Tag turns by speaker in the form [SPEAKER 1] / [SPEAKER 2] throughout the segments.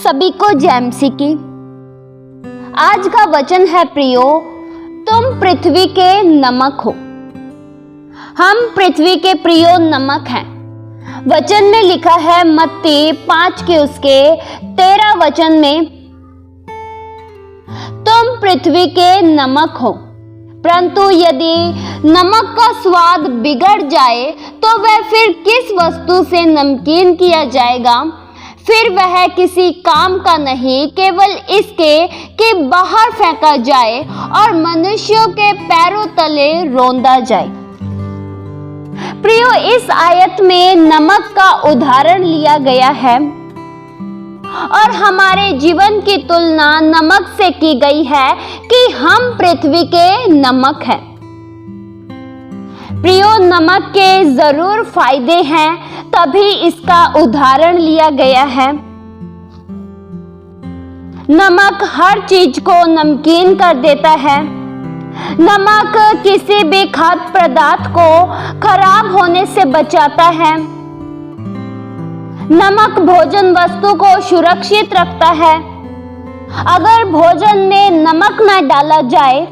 [SPEAKER 1] सभी को जैमसी की। आज का वचन है प्रियो, तुम पृथ्वी के नमक हो। हम पृथ्वी के प्रियो नमक हैं। वचन में लिखा है मत्ती 5 के उसके 13 वचन में, तुम पृथ्वी के नमक हो, परंतु यदि नमक का स्वाद बिगड़ जाए तो वह फिर किस वस्तु से नमकीन किया जाएगा? फिर वह किसी काम का नहीं, केवल इसके कि बाहर फेंका जाए और मनुष्यों के पैरों तले रौंदा जाए। प्रियो, इस आयत में नमक का उदाहरण लिया गया है और हमारे जीवन की तुलना नमक से की गई है कि हम पृथ्वी के नमक हैं। प्रियो, नमक के जरूर फायदे हैं, तभी इसका उदाहरण लिया गया है। नमक हर चीज को नमकीन कर देता है। नमक किसी भी खाद्य पदार्थ को खराब होने से बचाता है। नमक भोजन वस्तु को सुरक्षित रखता है। अगर भोजन में नमक न डाला जाए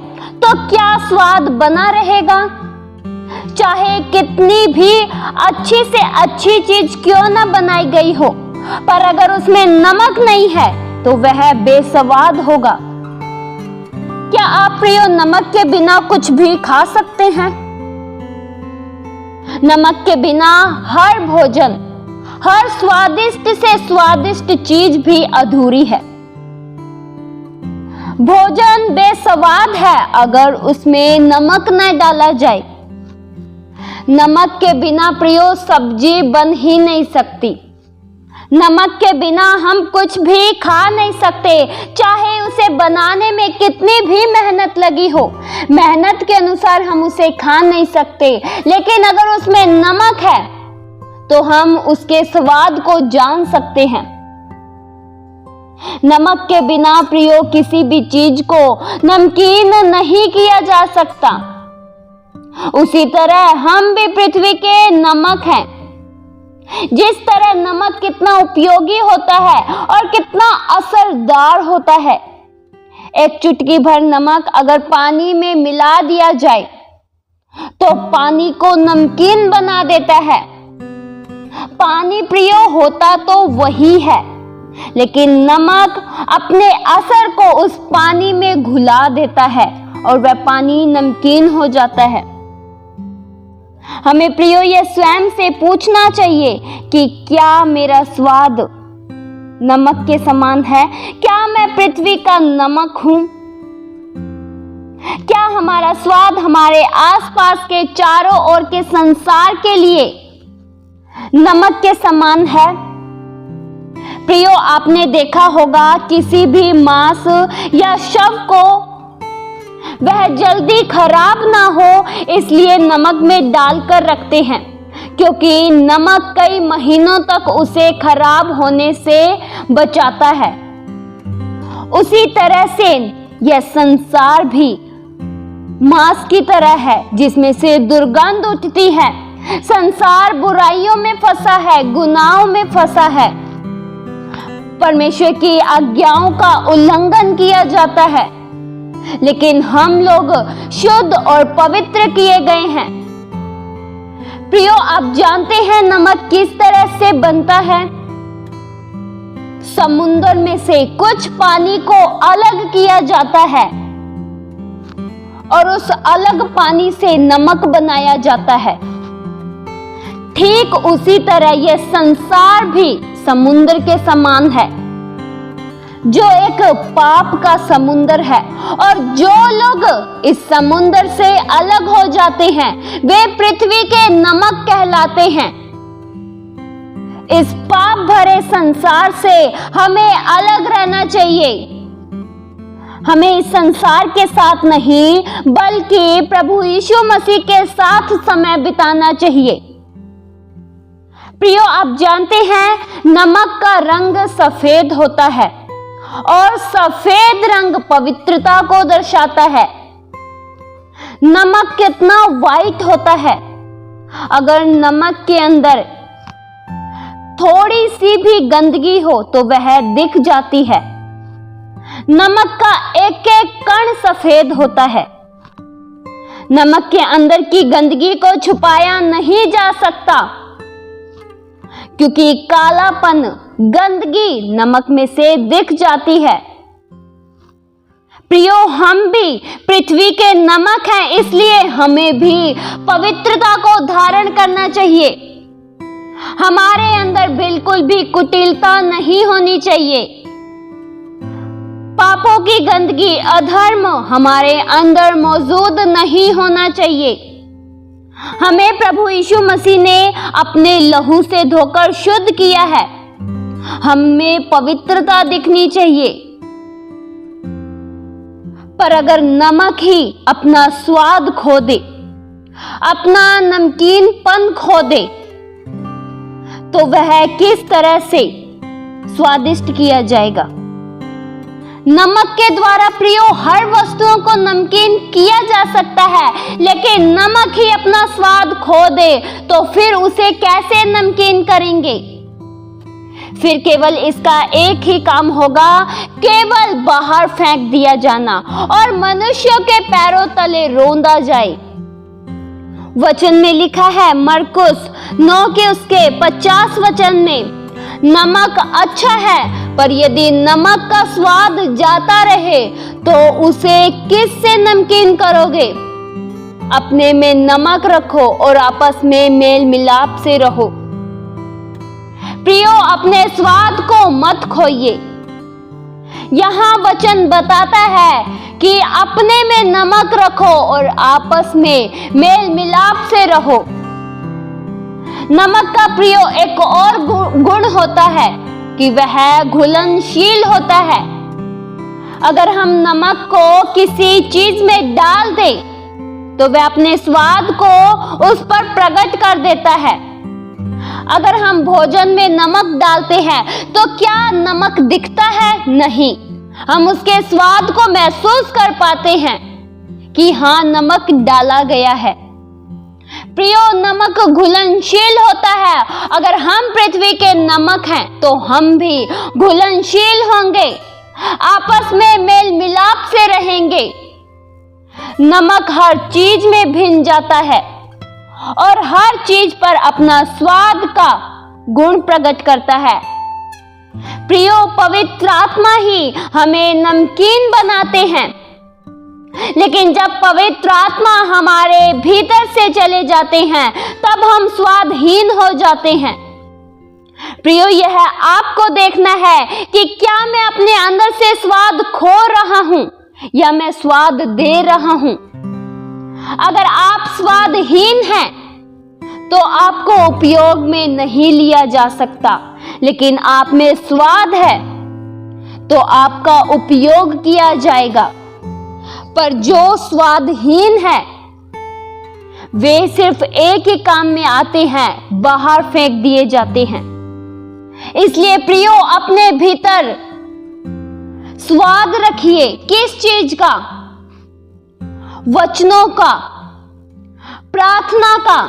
[SPEAKER 1] तो क्या स्वाद बना रहेगा? चाहे कितनी भी अच्छी से अच्छी चीज क्यों न बनाई गई हो, पर अगर उसमें नमक नहीं है तो वह बेस्वाद होगा। क्या आप प्रियो नमक के बिना कुछ भी खा सकते हैं? नमक के बिना हर भोजन, हर स्वादिष्ट से स्वादिष्ट चीज भी अधूरी है। भोजन बेस्वाद है अगर उसमें नमक न डाला जाए। नमक के बिना प्रियो सब्जी बन ही नहीं सकती। नमक के बिना हम कुछ भी खा नहीं सकते, चाहे उसे बनाने में कितनी भी मेहनत लगी हो। मेहनत के अनुसार हम उसे खा नहीं सकते, लेकिन अगर उसमें नमक है तो हम उसके स्वाद को जान सकते हैं। नमक के बिना प्रियो किसी भी चीज को नमकीन नहीं किया जा सकता। उसी तरह हम भी पृथ्वी के नमक हैं। जिस तरह नमक कितना उपयोगी होता है और कितना असरदार होता है, एक चुटकी भर नमक अगर पानी में मिला दिया जाए तो पानी को नमकीन बना देता है। पानी प्रियो होता तो वही है, लेकिन नमक अपने असर को उस पानी में घुला देता है और वह पानी नमकीन हो जाता है। हमें प्रियो यह स्वयं से पूछना चाहिए कि क्या मेरा स्वाद नमक के समान है? क्या मैं पृथ्वी का नमक हूं? क्या हमारा स्वाद हमारे आसपास के चारों ओर के संसार के लिए नमक के समान है? प्रियो, आपने देखा होगा किसी भी मांस या शव को वह जल्दी खराब ना हो इसलिए नमक में डालकर रखते हैं, क्योंकि नमक कई महीनों तक उसे खराब होने से बचाता है। उसी तरह से यह संसार भी मांस की तरह है जिसमें से दुर्गंध उठती है। संसार बुराइयों में फंसा है, गुनाहों में फंसा है। परमेश्वर की आज्ञाओं का उल्लंघन किया जाता है, लेकिन हम लोग शुद्ध और पवित्र किए गए हैं। प्रियो, आप जानते हैं नमक किस तरह से बनता है? समुद्र में से कुछ पानी को अलग किया जाता है और उस अलग पानी से नमक बनाया जाता है। ठीक उसी तरह यह संसार भी समुद्र के समान है, जो एक पाप का समुद्र है, और जो लोग इस समुद्र से अलग हो जाते हैं वे पृथ्वी के नमक कहलाते हैं। इस पाप भरे संसार से हमें अलग रहना चाहिए। हमें इस संसार के साथ नहीं बल्कि प्रभु यीशु मसीह के साथ समय बिताना चाहिए। प्रियो, आप जानते हैं नमक का रंग सफेद होता है और सफेद रंग पवित्रता को दर्शाता है। नमक कितना वाइट होता है। अगर नमक के अंदर थोड़ी सी भी गंदगी हो तो वह दिख जाती है। नमक का एक एक कण सफेद होता है। नमक के अंदर की गंदगी को छुपाया नहीं जा सकता, क्योंकि कालापन, गंदगी नमक में से दिख जाती है। प्रियो, हम भी पृथ्वी के नमक हैं, इसलिए हमें भी पवित्रता को धारण करना चाहिए। हमारे अंदर बिल्कुल भी कुटिलता नहीं होनी चाहिए। पापों की गंदगी, अधर्म हमारे अंदर मौजूद नहीं होना चाहिए। हमें प्रभु यीशु मसीह ने अपने लहू से धोकर शुद्ध किया है। हमें पवित्रता दिखनी चाहिए। पर अगर नमक ही अपना स्वाद खो दे, अपना नमकीनपन खो दे, तो वह किस तरह से स्वादिष्ट किया जाएगा। नमक के द्वारा प्रियो हर वस्तुओं को नमकीन किया जा सकता है, लेकिन नमक ही अपना स्वाद खो दे तो फिर उसे कैसे नमकीन करेंगे। फिर केवल इसका एक ही काम होगा, केवल बाहर फेंक दिया जाना और मनुष्यों के पैरों तले रौंदा जाए। वचन में लिखा है मरकुस 9 के उसके 50 वचन में, नमक अच्छा है, पर यदि नमक का स्वाद जाता रहे तो उसे किससे नमकीन करोगे। अपने में नमक रखो और आपस में मेल मिलाप से रहो। प्रियो, अपने स्वाद को मत खोइए। यहाँ वचन बताता है कि अपने में नमक रखो और आपस में मेल मिलाप से रहो। नमक का प्रियो एक और गुण होता है कि वह घुलनशील होता है। अगर हम नमक को किसी चीज में डाल दें तो वह अपने स्वाद को उस पर प्रकट कर देता है। अगर हम भोजन में नमक डालते हैं तो क्या नमक दिखता है? नहीं, हम उसके स्वाद को महसूस कर पाते हैं कि हाँ, नमक डाला गया है। प्रियो, नमक घुलनशील होता है। अगर हम पृथ्वी के नमक हैं तो हम भी घुलनशील होंगे, आपस में मेल मिलाप से रहेंगे। नमक हर चीज में भिन्न जाता है और हर चीज पर अपना स्वाद का गुण प्रकट करता है। प्रियो, पवित्र आत्मा ही हमें नमकीन बनाते हैं, लेकिन जब पवित्र आत्मा हमारे भीतर से चले जाते हैं तब हम स्वादहीन हो जाते हैं। प्रियो, यह आपको देखना है कि क्या मैं अपने अंदर से स्वाद खो रहा हूं या मैं स्वाद दे रहा हूं। अगर आप स्वादहीन हैं तो आपको उपयोग में नहीं लिया जा सकता, लेकिन आप में स्वाद है तो आपका उपयोग किया जाएगा। पर जो स्वादहीन है वे सिर्फ एक ही काम में आते हैं, बाहर फेंक दिए जाते हैं। इसलिए प्रियो, अपने भीतर स्वाद रखिए। किस चीज का? वचनों का, प्रार्थना का,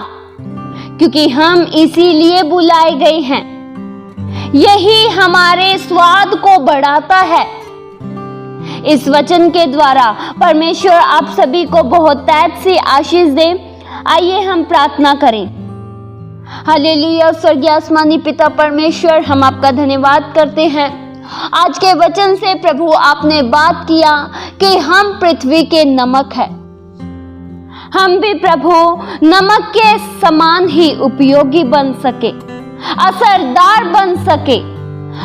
[SPEAKER 1] क्योंकि हम इसीलिए बुलाए गए हैं। यही हमारे स्वाद को बढ़ाता है। इस वचन के द्वारा परमेश्वर आप सभी को बहुत तैत से आशीष दे। आइए हम प्रार्थना करें। हालेलुया। स्वर्गीय आसमानी पिता परमेश्वर, हम आपका धन्यवाद करते हैं। आज के वचन से प्रभु आपने बात किया कि हम पृथ्वी के नमक हैं। हम भी प्रभु नमक के समान ही उपयोगी बन सके, असरदार बन सके।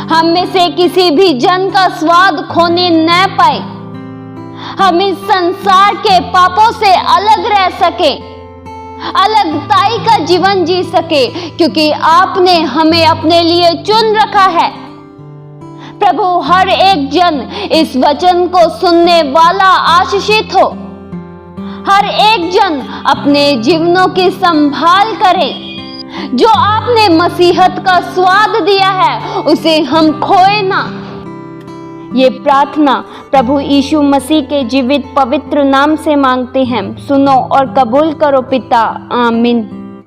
[SPEAKER 1] हम में से किसी भी जन का स्वाद खोने न पाए। हम इस संसार के पापों से अलग रह सके, अलगताई का जीवन जी सके, क्योंकि आपने हमें अपने लिए चुन रखा है। प्रभु, हर एक जन इस वचन को सुनने वाला आशीषित हो। हर एक जन अपने जीवनों की संभाल करे। जो आपने मसीहत का स्वाद दिया है उसे हम खोए ना। ये प्रार्थना प्रभु यीशु मसीह के जीवित पवित्र नाम से मांगते हैं। सुनो और कबूल करो पिता। आमीन।